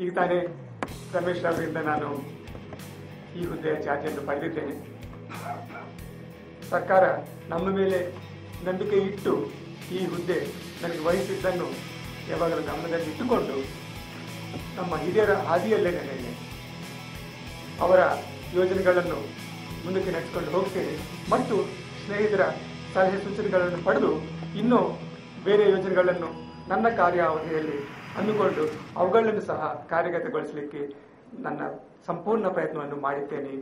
ಈಗ ತಾನೇ ರಮೇಶ್ ಅವರಿಂದ ನಾನು ಈ ಹುದ್ದೆಯ ಚಾರ್ಜನ್ನು ಪಡೆದಿದ್ದೇನೆ. ಸರ್ಕಾರ ನಮ್ಮ ಮೇಲೆ ನಂಬಿಕೆ ಇಟ್ಟು ಈ ಹುದ್ದೆ ನನಗೆ ವಹಿಸಿದ್ದನ್ನು ಯಾವಾಗಲೂ ಗಮನದಲ್ಲಿ ಇಟ್ಟುಕೊಂಡು ನಮ್ಮ ಹಿರಿಯರ ಹಾದಿಯಲ್ಲೇ ನಡೆಯಲಿ, ಅವರ ಯೋಜನೆಗಳನ್ನು ಮುಂದಕ್ಕೆ ನಡೆಸಿಕೊಂಡು ಹೋಗ್ತೇನೆ ಮತ್ತು ಸ್ನೇಹಿತರ ಸಲಹೆ ಸೂಚನೆಗಳನ್ನು ಪಡೆದು ಇನ್ನೂ ಬೇರೆ ಯೋಜನೆಗಳನ್ನು ನನ್ನ ಕಾರ್ಯಾವಧಿಯಲ್ಲಿ ಅಂದುಕೊಂಡು ಅವುಗಳನ್ನು ಸಹ ಕಾರ್ಯಗತಗೊಳಿಸಲಿಕ್ಕೆ ನನ್ನ ಸಂಪೂರ್ಣ ಪ್ರಯತ್ನವನ್ನು ಮಾಡಿದ್ದೇನೆ.